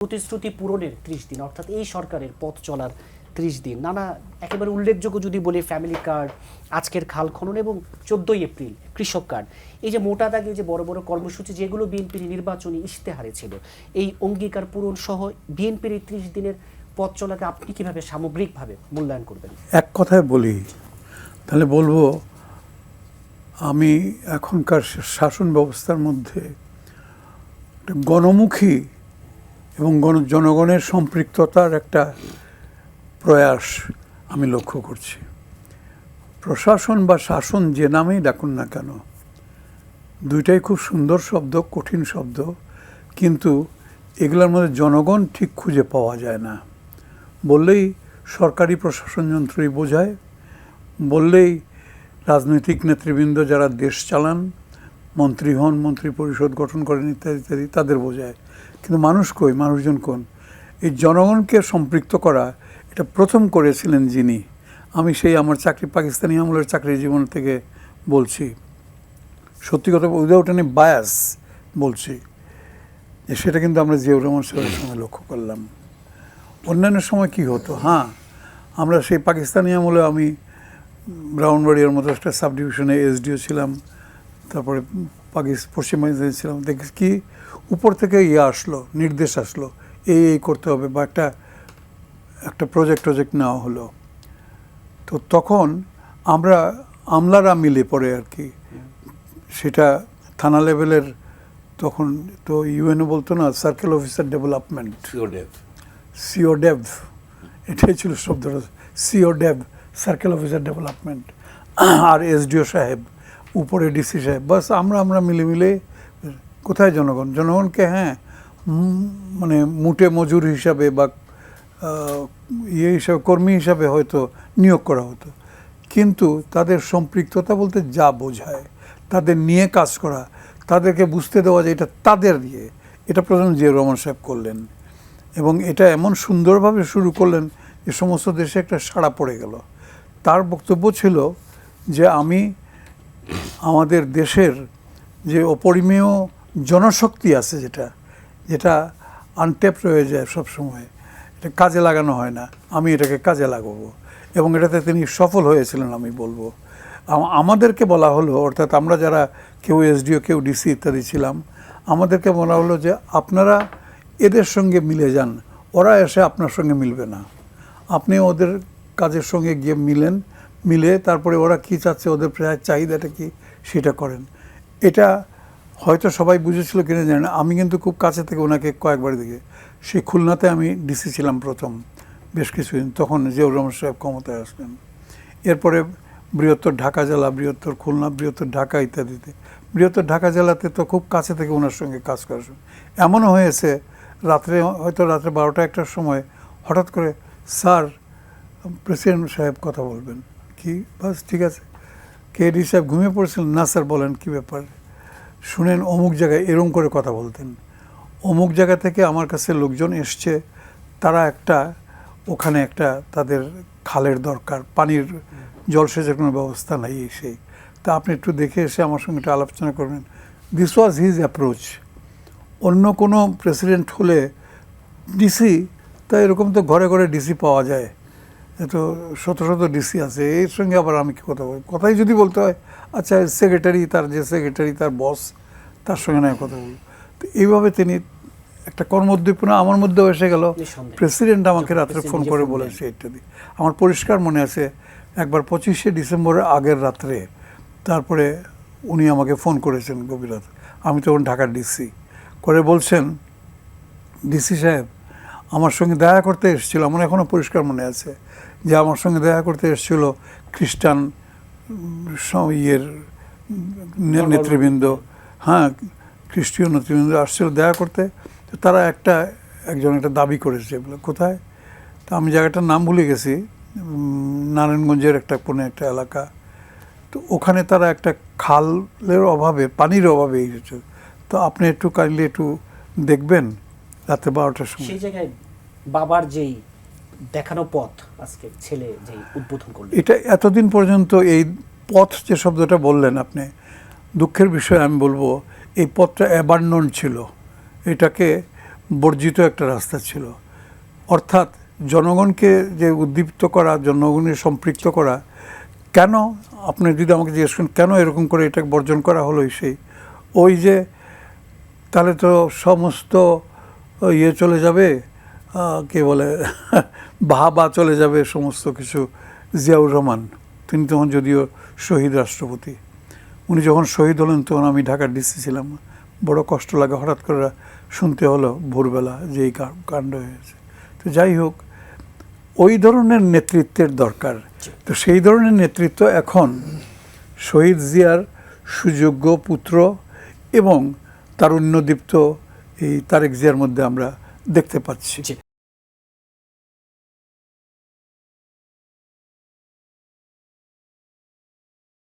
প্রতিশ্রুতি পূরণের 30 দিন, অর্থাৎ এই সরকারের পথ চলার 30 দিন, নানা একেবারে উল্লেখযোগ্য যদি বলি ফ্যামিলি কার্ড, আজকের খাল খনন এবং 14ই এপ্রিল কৃষক কার্ড, এই যে মোটা দাগে যে বড় বড় কর্মসূচি যেগুলো বিএনপির নির্বাচনী ইশতেহারে ছিল, এই অঙ্গীকার পূরণ সহ বিএনপির এই 30 দিনের পথ চলাকে আপনি কিভাবে সামগ্রিকভাবে মূল্যায়ন করবেন? এক কথায় বলি তাহলে বলবো, আমি এখনকার শাসন ব্যবস্থার মধ্যে গণমুখী এবং জনগণের সম্পৃক্ততার একটা প্রয়াস আমি লক্ষ্য করছি। প্রশাসন বা শাসন যে নামেই ডাকুন না কেন, দুইটাই খুব সুন্দর শব্দ, কঠিন শব্দ, কিন্তু এগুলোর মধ্যে জনগণ ঠিক খুঁজে পাওয়া যায় না। বললেই সরকারি প্রশাসন যন্ত্রই বোঝায়, বললেই রাজনৈতিক নেতৃবৃন্দ যারা দেশ চালান, মন্ত্রী হন, মন্ত্রী পরিষদ গঠন করেন ইত্যাদি ইত্যাদি, তাদের বোঝায়। কিন্তু মানুষ কই, মানুষজন কোন? এই জনগণকে সম্পৃক্ত করা এটা প্রথম করেছিলেন যিনি, আমি সেই আমার পাকিস্তানি আমলের চাকরি জীবন থেকে বলছি, সত্যি কথা উইদাউট এনি বায়াস বলছি, যে সেটা কিন্তু আমরা জিয়াউর রহমান সাহেবের সঙ্গে লক্ষ্য করলাম। অন্যান্য সময় কি হতো, হ্যাঁ আমরা সেই পাকিস্তানি আমলে আমি ব্রাউনবাড়িয়ার মতো একটা সাব ডিভিশনে এসডিও ছিলাম, তারপরে পশ্চিম পাকিস্তানে ছিলাম, দেখি কি উপর থেকে আসলো, নির্দেশ আসলো এই করতে হবে, বা একটা প্রজেক্ট নেওয়া হলো। তো তখন আমরা আমলারা মিলে পড়ে আর কি, সেটা থানা লেভেলের, তখন তো ইউএনও বলতো না, সার্কেল অফিসার ডেভেলপমেন্ট, সিওডেভ, এটাই ছিল শব্দটা, সিওডেভ, সার্কেল অফিসার ডেভেলপমেন্ট, আর এসডিও সাহেব, উপরে ডিসি সাহেব, বাস আমরা মিলে কোথায় জনগণকে হ্যাঁ মানে মুটে মজুর হিসাবে বা হিসাবে, কর্মী হিসাবে হয়তো নিয়োগ করা হতো, কিন্তু তাদের সম্পৃক্ততা বলতে যা বোঝায়, তাদের নিয়ে কাজ করা, তাদেরকে বুঝতে দেওয়া যে এটা তাদের নিয়ে, এটা প্রধান জিয়াউর রহমান সাহেব করলেন। এবং এটা এমন সুন্দরভাবে শুরু করলেন যে সমস্ত দেশে একটা সাড়া পড়ে গেল। তার বক্তব্য ছিল যে আমি আমাদের দেশের যে অপরিমেয় জনশক্তি আছে, যেটা আনট্যাপড হয়ে যায় সবসময়, এটা কাজে লাগানো হয় না, আমি এটাকে কাজে লাগাবো, এবং এটাতে তিনি সফল হয়েছিলেন আমি বলবো। আমাদেরকে বলা হলো, অর্থাৎ আমরা যারা কেউ এসডিও কেউ ডিসি ইত্যাদি ছিলাম, আমাদেরকে বলা হলো যে আপনারা এদের সঙ্গে মিলে যান, ওরা এসে আপনার সঙ্গে মিলবে না, আপনি ওদের কাজের সঙ্গে গিয়ে মিলে তারপরে ওরা কী চাচ্ছে, ওদের চাহিদাটা কি সেটা করেন। এটা হয়তো সবাই বুঝেছিল কিনা জানি না, আমি কিন্তু খুব কাছে থেকে ওনাকে কয়েকবার দেখি। সেই খুলনাতে আমি ডিসি ছিলাম প্রথম বেশ কিছুদিন, তখন জিয়াউর রহমান সাহেব ক্ষমতায় আসলেন। এরপরে বৃহত্তর ঢাকা জেলা, বৃহত্তর খুলনা, বৃহত্তর ঢাকা ইত্যাদিতে, বৃহত্তর ঢাকা জেলাতে তো খুব কাছে থেকে ওনার সঙ্গে কাজ করার সময় এমনও হয়েছে, রাত্রে 12টা 1টার সময় হঠাৎ করে, স্যার প্রেসিডেন্ট সাহেব কথা বলবেন, কি? বাস ঠিক আছে। কেডি সাহেব ঘুমিয়ে পড়েছিলেন, না স্যার বলেন কী ব্যাপার, শুনেন অমুক জায়গায় এরম করে কথা বলতেন, অমুক জায়গা থেকে আমার কাছে লোকজন এসছে, তারা ওখানে তাদের খালের দরকার, পানির জলসেচের কোনো ব্যবস্থা নাই, সেই তা আপনি একটু দেখে এসে আমার সঙ্গে একটু আলোচনা করবেন। This was his approach. অন্য কোনো প্রেসিডেন্ট হলে ডিসি, তা এরকম তো ঘরে ঘরে ডিসি পাওয়া যায়, এত শত ডিসি আছে, এর সঙ্গে আবার আমি কি কথা বলি, কথাই যদি বলতে হয়, আচ্ছা সেক্রেটারি, তার বস, তার সঙ্গে নয় কথা বলব। তো এইভাবে তিনি একটা কর্মোদ্দীপনা আমার মধ্যেও এসে গেল। প্রেসিডেন্ট আমাকে রাত্রে ফোন করে বলেছে ইত্যাদি। আমার পরিষ্কার মনে আছে, একবার 25শে ডিসেম্বরের আগের রাত্রে, তারপরে উনি আমাকে ফোন করেছেন গভীর রাতে, আমি তখন ঢাকার ডিসি, করে বলছেন, ডিসি সাহেব আমার সঙ্গে দেখা করতে এসেছিল, আমার এখনও পরিষ্কার মনে আছে যে আমার সঙ্গে দেখা করতে এসেছিল খ্রিস্টান নেতৃবৃন্দ, হ্যাঁ খ্রিস্টীয় নেতৃবৃন্দ আসছিল দেখা করতে। তো তারা একজন দাবি করেছে, বলে কোথায়, তো আমি জায়গাটার নাম ভুলে গেছি, নারায়ণগঞ্জের কোনো একটা এলাকা, তো ওখানে তারা একটা খালের অভাবে, পানির অভাবে এসেছে, তো আপনি একটু কাইন্ডলি একটু দেখবেন রাতে 12টার সময়। সেই জায়গায় বাবার যেই দেখানো পথ আজকে ছেলে যেই উদ্বোধন করলেন, এটা এতদিন পর্যন্ত এই পথ যে শব্দটা বললেন আপনি, দুঃখের বিষয় আমি বলবো এই পথটা অ্যাবান্ডন ছিল, এটাকে বর্জিত একটা রাস্তা ছিল। অর্থাৎ জনগণকে যে উদ্দীপ্ত করা, জনগণের সম্পৃক্ত করা, কেন আপনি যদি আমাকে জিজ্ঞেস করেন কেন এরকম করে এটা বর্জন করা হলো, সেই ওই যে তাহলে তো সমস্ত ইয়ে চলে যাবে, কে বলে বাহাবা চলে যাবে সমস্ত কিছু। জিয়াউর রহমান তিনি তখন যদিও শহীদ রাষ্ট্রপতি, উনি যখন শহীদ হলেন তখন আমি ঢাকার ডিসি ছিলাম। বড় কষ্ট লাগে, হঠাৎ করে শুনতে হলো ভোরবেলা যে এই কাণ্ড হয়েছে। তো যাই হোক, ওই ধরনের নেতৃত্বের দরকার। তো সেই ধরনের নেতৃত্ব এখন শহীদ জিয়ার সুযোগ্য পুত্র এবং তারুণ্যদীপ্ত এই তারেক জিয়ার মধ্যে আমরা দেখতে পাচ্ছি।